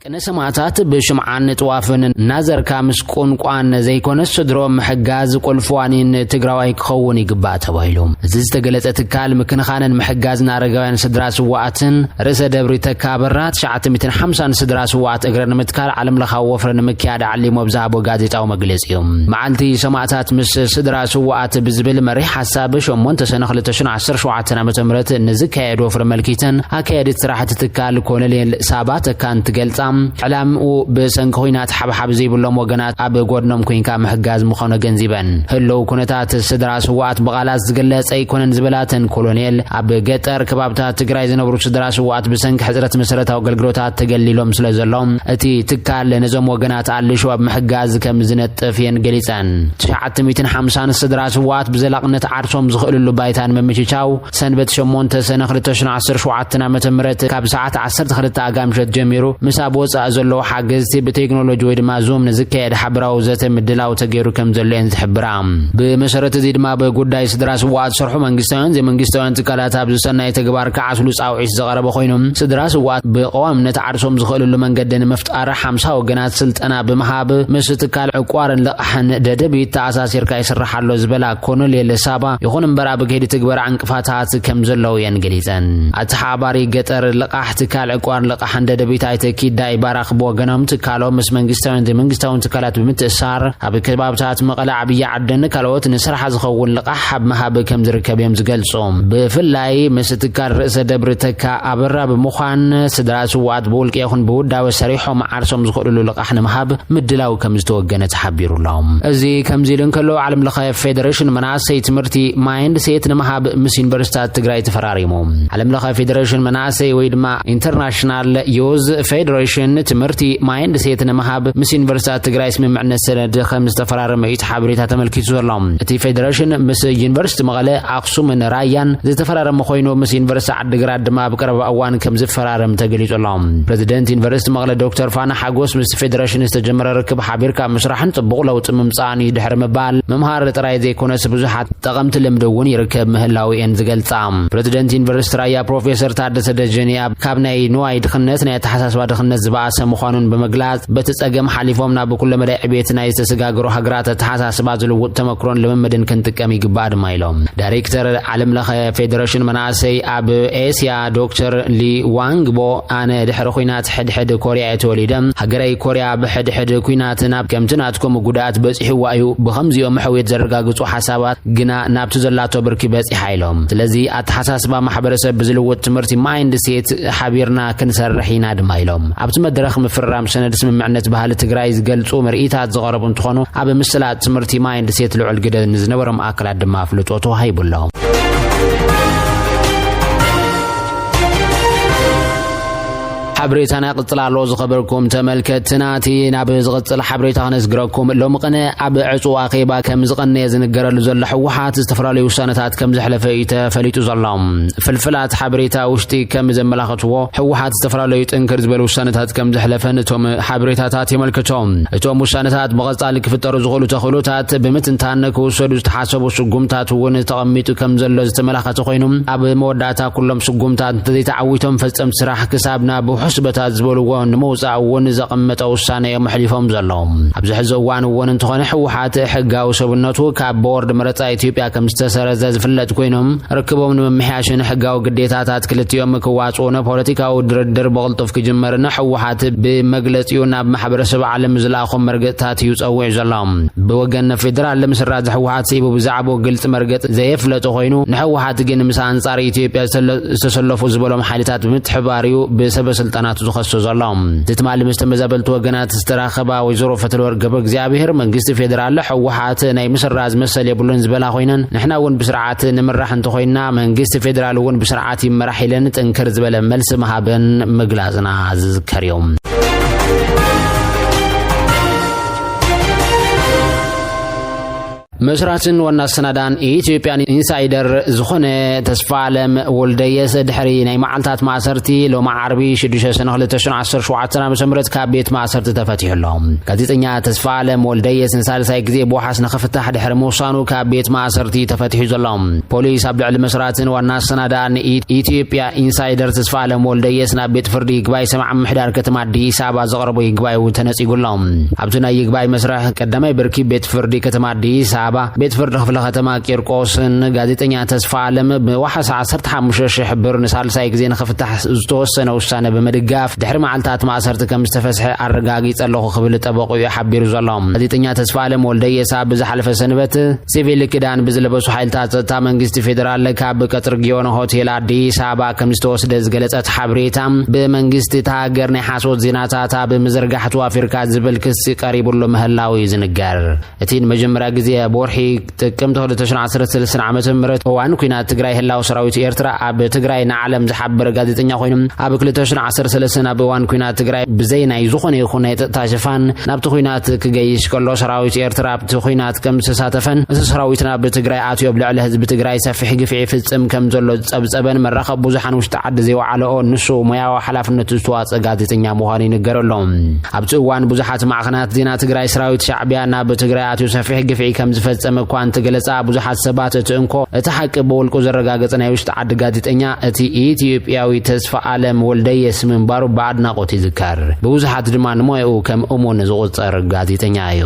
كنسمعتات بشمعان توافن نظر كامس قنقان زي كونس صدرو محجاز قلفوانين تقراوي كخوني قبات وهيلوم زيستقلت اتكال مكنخانن محجاز نارقوين سدراس وقاتن رسا دبري تكابرات شعات 250 سدراس وقات اقرن متكال علم لخوفرن مكياد علي مبزاب وقازيت او مقلسيوم معالتي سمعتات مس سدراس وقات بزبل مريح حسابش ومونت سنخلتشن 10 شوعاتنا متمرت نزك هيدو فر ملكيتن هكيادت سراحة تكال كونلين سابات كانت قلت علام او بسنكوينات حبحب زي بلوم وغنات اب غودنم كوينكا محجاز مخونه گنزيبن هلو كونتات سدرا سوات بقالات زغلص اي كونن زبلاتن كولونيل اب گطر كبابتا تግራይ زنبرو سدرا سوات بسنك حضرت مسرتاو گلگلوتات تگليلوم سلازلوم اتي تكال نزم وغنات علشو اب محجاز كم زنطفين گليصن 950 سدرا سوات بزلاقنت عرسوم زخللو بايتان ممچچاو سنبت شمونت سنه 2017 متمرت كاب ساعات 12 اقامشت جميرو مسابو ازلو حاجزتي بتكنولوجي ودما زوم نزكيد حبراو زته مدلاو تغيرو كم زلين تحبرام بمسرت زي دما بغداي سدراس وات شرحو منغستان زي منغستان تكالات ابز سناي تغبار كعسلو صاوعيس زقرب خوينم سدراس وات بقوامنت عرسوم زخللو منغدن مفتار 50 وغنات سلطنا بمحاب مستكال عقوارن لقحن ددبي تاساسير كاي سرحالو زبلا كونوليل سابا يخون برا بغيد تغبر عنقفاتات كم زلو ينغليزن اتحاباري گطر لقحت كال عقوار لقحن ددبي تايتكي داي باراخ بوغنام تكالو مس منغستاون تكالات بمتسار اب كبابታት مقله عبيه عدن كالوت نسرح زخون لقحب محاب كم زركب يم زغلصوم بفلاي مس تكال رئيس دبر تكا ابرا بمخان سدراس وات بولق يخون بودا وسريحهم عرسوم زخللو لقحن محاب مدلاو كم زتوغنه تحبيرو لهم ازي كم زيلن كلو عالم لخ فيدريشن مناسي تمرتي مايند سيت محاب مس يونيفرسيتات تግራይ تفراريمو عالم لخ فيدريشن مناسي ويدما انترناشنال يوز فيدريشن تمرتي مايند سيتنا محاب مس يونيفرسيتات تግራይ سمعنا سند خمس تفرارم ايت حبريتا تملكيتو زلهم تي فيدريشن مس يونيفرسيتي مقله اقصوم رايان زتفرارم خوينو مس يونيفرسيتي عدغراد دما بقرب اوان كم زفرارم تغليصلهم بريزيدنت يونيفرسيتي مقله دكتور فانا حاغوس مس فيدريشن استجمر ركب حبيركا مسرحن طبق لوط ممصاني دحر مبال ممهار طراي زي كونس بزحات تقمت لمدون يركب مهلاوي ان زغلصام بريزيدنت يونيفرسيتي رايا بروفيسور تادس دجنيا كابناي نواي دخنت نا تحساسوا دخنت زباسه مخانون بمغلاص بتصقم حليفومنا بكل مدى بيتنا يستسغاغرو حغرات تحساسبا زلوط تمكرون لممدن كنتقمي غباد مايلوم دايركتور عالم لخ فيدريشن مناسي اب اسيا دكتور لي وانغبو انا دحر خوينات حد كوريا توليدم حغراي كوريا بحد كوينات ناب كمتناتكم غدات بصحوا ايو بخمزيو محويت زرغاغصو حسابات غنا ناب تزلاتو بركي بصي حيلوم سلازي اتحساسبا محبرسب بزلوط تمرتي مايند سيت حبيرنا كنسرحينا دمايلوم ابت مدرخ مفرام سند سممعنت بحال تግራይ ዝገልጹ ምርኢታት ዝቀረቡ እንትኾኑ ኣብ ምስላት ትምርቲ ማይንድ ሴት ልዑል ግደ ንዝነበሮም ኣካላት ድማ ፍልጦቶ ሃይብሎም حبريتنا قطلالو زخبركم تملكتناتي ناب زغطل حبريتا نزغركم لو مقنه اب عصو اخيبا كم زقنه يزنجرلو زل حوحات استفرالي وسانتات كم زحلفيته فليتو زلام فلفلات حبريتا وشتي كم زملاختو حوحات استفرالي تنكر زبل وسانتات كم زحلفنتهم حبريتاتات يملكتهم اتوم وسانتات بغصال كفترو زغلو تخلوتات بمتنتانكو سدو تحاسبو سغمتات ون تقميتو كم زلو زتملاخت خوينم اب موداتا كلهم سغمتات تزيتعويتهم فصم سراح حسابنا حسبتات زبلوا نموصا ونزقمت وسانه محلفهم زلهم ابز حزوان ون انتخون حوحات حقاو سبنتو كبورد مرتا اثيوبيا كمستسرز زفلت كوينم ركبوا من محاشن حقاو قديتات كلتيوم كواصونه بوليتيكاو دردر بغلطف كجمرنا حوحات بمغلطيونا بمحبرسب عالم زلاخم مرغتات يصوع زلهم بوغن فيدرال لمسرات حوحات سيبو بزعبو قلت مرغت زي فلتو خوينو نحوحات جن مس انصار اثيوبيا استسلفوا زبلهم حالتات متحباريو بسبب سلطنات زخص زلهم تتمال مستمزابلت وغنات استراخبا وزرو فتلور قبل እግዚአብሔር መንግስት ፌደራል حوحات ناي مسراز مسل يبلون زبلا خوينن نحنا ون بسرعات نمرح انت خوينا መንግስት ፌደራል ون بسرعات يمرح يلن تنكر زبل ملس مهابن مغلازنا ذكريوم መስራትን ዋና ሰናዳን ኢትዮጵያን ኢንሳይደር ዝኾነ ተስፋለም ወልደየስ ድሕሪ ናይ መዓልታት ማእሰርቲ ሎማ ዓርቢ 6 ሰነ 2017 ዓ.ም ካብ ቤት ማእሰርቲ ተፈቲሕሎም ጋዜጠኛ ተስፋለም ወልደየስ ንሳልሳይ ግዜ በዋሓስ ንኽፍታሕ ድሕሪ ምውሳኑ ካብ ቤት ማእሰርቲ ተፈቲሑ ዘሎም ፖሊስ ኣብ ልዕሊ መስራትን ዋና ሰናዳን ኢትዮጵያ ኢንሳይደር ተስፋለም ወልደየስ ናብ ቤት ፍርዲ ይግባይ ሰማዕ ምሕዳር ከተማ አዲስ አበባ ዘቕረቡ ይግባይ ተነጺጉሎም ኣብቲ ናይ ይግባይ መስርሕ ቀዳማይ ብርኪ ቤት ፍርዲ ከተማ አዲስ አበባ ቤት ፍርዲ ክፍለ ከተማ ቂርቆስን ጋዜጠኛ ተስፋለም በዋሓስ 15,000 ብር ንሳልሳይ ግዜ ንኽፍታሕ ዝተወሰነ ውሳነ በመድጋፍ ድሕሪ መዓልታት ማእሰርቲ ከም ዝተፈስሐ ኣረጋጊጸ ኣለኹ ክብል ጠበቑ ሓቢሩ ዘሎም ጋዜጠኛ ተስፋለም ወልደየስ ብዝሓለፈ ሰንበት ሲቪል ክዳን ብዝለበሱ ሓይልታት ጸጥታ መንግስቲ ፌደራል ካብ ቀጥር ጊዮን ሆቴል አዲስ አበባ ከም ዝተወስደ ዝገለጸት ሓበሬታ ብመንግስቲ ሃገር ናይ ሓሶት ዜናታት ብምዝርጋሕቱ ኣፍሪካ ዝብል ክስ ቀሪቡሉ ምህላው ዝንገር እቲ መጀመርያ ግዜ ቦርሒ ጥቅምት 2013 ዓመተ ምህረት እዋን ኩናት ትግራይ ህላው ሰራዊት ኤርትራ ኣብ ትግራይ ንዓለም ዝሓበረ ጋዜጠኛ ኮይኑ ኣብ 2013 ኣብ እዋን ኩናት ትግራይ ብዘይናይ ዝኾነ ይኹን ናይ ጸጥታ ሽፋን ናብቲ ኩናት ክገይሽ ከሎ ሰራዊት ኤርትራ ኣብቲ ኩናት ከም ዝተሳተፈን እቲ ሰራዊትና ብትግራይ ኣትዮ ልዕሊ ህዝቢ ትግራይ ሰፊሕ ግፍዒ ፍጽም ከም ዘሎ ዝጸብጸበን መራኸብ ብዙሓን ውሽጢ ዓዲ ዘይወዓለኦ ንሱ ሞያዊ ሓላፍነቱ ዝተዋፅእ ጋዜጠኛ ምዃኑ ይነገረሎም ኣብቲ እዋን ብዙሓት ማዕኸናት ዜና ትግራይ ሰራዊት ሻዕብያ ናብ ትግራይ ኣትዮ ሰፊሕ ግፍዒ ከም ዝፈጸመ እኳ እንተገለጻ ብዙሓት ሰባት እቲ እንኮ እቲ ሓቂ ብውልቁ ዘረጋገጸ ናይ ውሽጢ ዓዲ ጋዜጠኛ እቲ ኢትዮጵያዊ ተስፋለም ወልደየስ ምንባሩ ብኣድናቆት ይዝከር ብብዙሓት ድማ ንሞያኡ ከም እሙን ዝቑጸር ጋዜጠኛ እዩ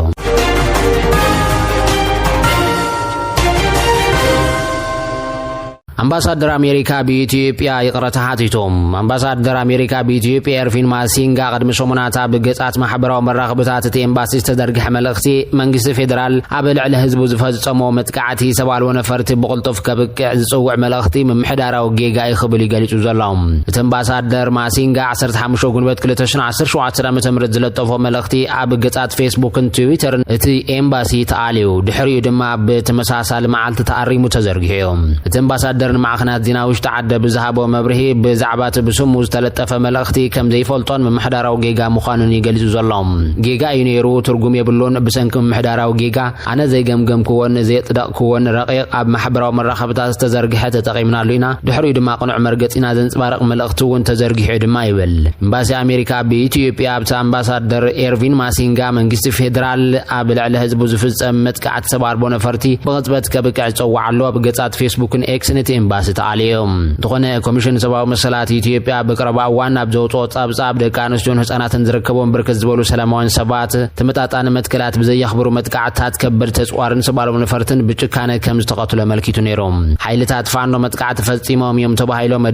አምባሳደር አሜሪካ በኢትዮጵያ ይቅረታ ሀቲቶም አምባሳደር አሜሪካ በኢትዮጵያ ኤርቪን ማሲንጋ ቀድም ሰሙናት በገጻት ማህበራዊ መራኸብታት ኤምባሲ ተደርግሕ መልእኽቲ መንግስት ፌደራል ኣብ ልዕሊ ህዝቡ ዝፈጸሞ መጥቃዕቲ ሰባል ወነፈርቲ ብቁልጡፍ ከብቅዕ ዝጽውዕ መልእኽቲ ምምሕዳራዊ ጌጋ ይኽብል ይገልጹ ዘሎም እቲ አምባሳደር ማሲንጋ 15 ጉንበት 2017 ዓ.ም ዝለጠፎ መልእኽቲ ኣብ ገጻት ፌስቡክን ትዊተርን እቲ ኤምባሲ ተኣልዩ ድሕሪኡ ድማ ብተመሳሳሊ መዓልቲ ተኣሪሙ ተዘርጊሑ እቲ አምባሳደር ማዕኸናት ዜና ውሽጢ ዓዲ ብዝሃቦ መብርሂ ብዛዕባት ብስሙ ዝተለጠፈ መልእኽቲ ከም ዘይፈልጦን ምምሕዳራዊ ጌጋ ምዃኑን ይገልጹ ዘሎም ጌጋ እዩ ነይሩ ትርጉም የብሉን ብሰንኪ ምምሕዳራዊ ጌጋ ኣነ ዘይገምገምክዎን ዘይጥደቕክዎን ረቂቕ ኣብ ማሕበራዊ መራኸብታት ዝተዘርግሐ ተጠቒምናሉ ኢና ድሕሪኡ ድማ ቅኑዕ መርገፂና ዘንጽባርቕ መልእኽቲ እውን ተዘርጊሑ ድማ ይብል ኤምባሲ ኣሜሪካ በኢትዮጵያ ኣብቲ አምባሳደር ኤርቪን ማሲንጋ መንግስቲ ፌደራል ኣብ ልዕሊ ህዝቡ ዝፍጸም መጥቃዕቲ ሰብኣዊ ነፈርቲ ብቕጽበት ከብቅዕ ዝጸውዕ ኣሎ ኣብ ገጻት ፌስቡክን ኤክስን ኤምባሲ ተኣልዮም ዝኾነ ኮሚሽን ሰብኣዊ መሰላት ኢትዮጵያ በቅረባ እዋን ኣብ ዘውፅኦ ጸብጻብ ደቂ ኣንስትዮን ህጻናትን ዝርከቦም ብርክት ዝበሉ ሰላማውያን ሰባት ተመጣጣኒ መትከላት ብዘየኽብሩ መጥቃዕትታት ከበድ ተጽዋርን ሰብኣዊ ነፈርትን ብጭካነ ከም ዝተቐትሉ መልኪቱ ነይሮም ሓይልታት ፋኖ መጥቃዕቲ ፈጺሞም እዮም ተባሂሎም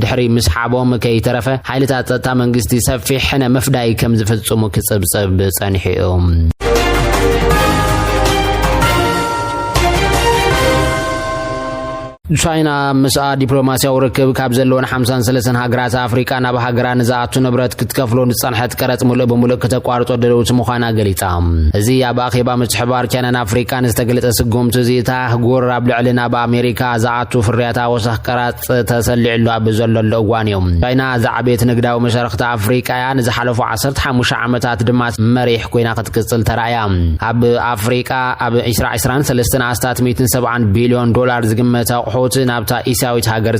ድሕሪ ምስሓቦም ከይተረፈ ሓይልታት ጸጥታ መንግስቲ ሰፊሕ መፍዳይ ከም ዝፈጽሙ ክጽብጽብ ጸኒሖም ቻይና مسا ዲፕሎማሲያዊ ርክብ ካብ ዘለዎን 53 ሃገራት አፍሪካ ናብ ሃገራን ዝኣቱ ንብረት ክትከፍሎ ንጸንሐት ቀረጽ ሙሉእ ብሙሉእ ከተቋርጦ ደለውት ምዃና ገሊጻ እዚ ኣብ ኣኼባ ምትሕብባር ቻይናን ኣፍሪካን ዝተገለጸ ስጉምቲ እዚ ታህጉር ኣብ ልዕሊ ናብ ኣሜሪካ ዝኣቱ ፍርያት ወሰኽ ቀረጽ ተሰሊዕሉ ኣብ ዘለሎ እዋን እዮም ቻይና ዝዓበየት ንግዳዊ መሰረኽቲ ኣፍሪካ ንዝሓለፉ 15 ዓመታት ድማ መሪሕ ኮይና ክትቅጽል ተራእያ ኣብ ኣፍሪካ ኣብ 2023 ኣስታት 170 ቢልዮን ዶላር ዝግመት ሆት ናብታ ኢሳዊት ሃገር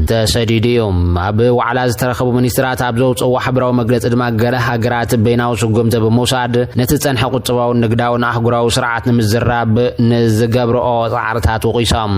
ተሰዲድዮም ኣብ ዋዕላ ዝተረኸቡ ሚኒስትራት ኣብ ዘውፅኦ ሓበራዊ መግለጺ ድማ ገለ ሃገራት በይናዊ ስጉምቲ ብምውሳድ ነቲ ጸንሐ ቁጥባዊ ንግዳውን ኣህጉራዊ ስርዓት ንምዝራብ ንዝገብርኦ ጻዕርታት ወቂሶም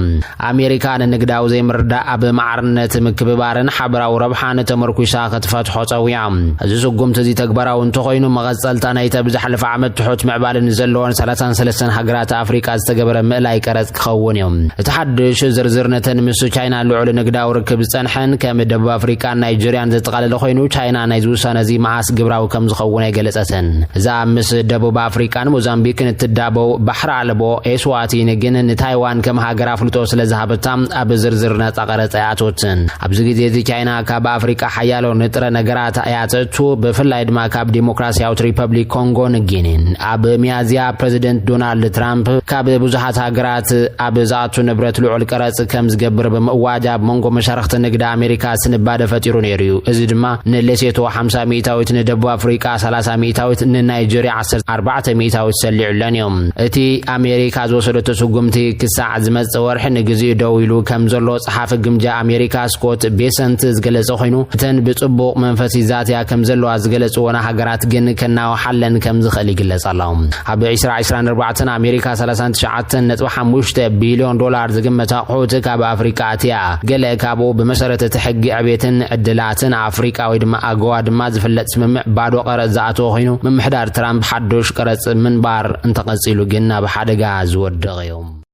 ኣሜሪካ ንግዳዊ ዘይምርዳእ ኣብ ማዕርነት ምክብባርን ሓበራዊ ረብሓን ተመርኩሳ ክትፈትሖ ጸውያ እዚ ስጉምቲ እዚ ተግባራዊ እንተኾይኑ መቐጸልታ ናይቲ ብዝሓለፈ ዓመት ትሑት ምዕባልን ዘለዎን 33 ሃገራት ኣፍሪካ ዝተገበረ ምእላይ ቀረጽ ክኸውን እዮም እቲ ሓድሽ ዝርዝር ነተን ምስ ቻይና ልዑል ንግዳዊ ርክብ ጸንሐን ከም ደቡብ ኣፍሪካን ናይጀርያን ዘጠቓለለ ኮይኑ ቻይና ናይ ዝውሳነ እዚ መዓስ ግብራዊ ከም ዝኸውን ኣይገለጸትን እዛ ምስ ደቡብ ኣፍሪካን ሞዛምቢክን እትዳበው ባሕሪ ኣልቦ ኤስዋቲን ግን ንታይዋን ከም ሃገር ኣፍልጦ ስለ ዝሃበታ ኣብ ዝርዝር ነጻ ቀረጽ ኣያቶትን ኣብዚ ግዜ እዚ ቻይና ካብ ኣፍሪካ ሓያሎ ንጥረ ነገራት ኣያተቱ ብፍላይ ድማ ካብ ዲሞክራሲያዊት ሪፐብሊክ ኮንጎ ንጊኒን ኣብ ሚያዝያ ፕሬዚደንት ዶናልድ ትራምፕ ካብ ብዙሓት ሃገራት ኣብ ዝኣቱ ንብረት ልዑል ቀረጽ ከም ዝገብር በመዋጃ መንጎ መሻርክት ንግድ አሜሪካ ስንባደ ፈጢሩ ነይሩ እዚ ድማ ንሌሴቶ 50 ሚታዊት ንደቡብ አፍሪካ 30 ሚታዊት ንናይጄሪያ 14 ሚታዊት ሰሊዑለን እዮም እቲ አሜሪካ ዝወሰደቶ ስጉምቲ ክሳዕ ዝመጽ ወርሕ ንግዜ ደው ኢሉ ከም ዘሎ ጸሓፊ ግምጃ አሜሪካ ስኮት ቤሰንት ዝገለጸ ኮይኑ እተን ብጽቡቕ መንፈስ ይዛትያ ከም ዘለዋ ዝገለጽዎና ሃገራት ግን ከናው ሓለን ከም ዝኽእል ይግለጻላው ኣብ 2024 አሜሪካ 39.5 ቢልዮን ዶላር ዝግመት ኣቑሑት ካብ አፍሪካ ኣትያ ገለ ካብኡ ብመሰረተ ሕጊ ዕብየትን ዕድላትን አፍሪካ ወይ ድማ ኣገዋ ድማ ዝፍለጥ ስምምዕ ባዶ ቀረጽ ዝኣተወ ኮይኑ ምምሕዳር ትራምፕ ሓዱሽ ቀረጽ ምንባር እንተቐጺሉ ግን ኣብ ሓደጋ ዝወድቕ እዩ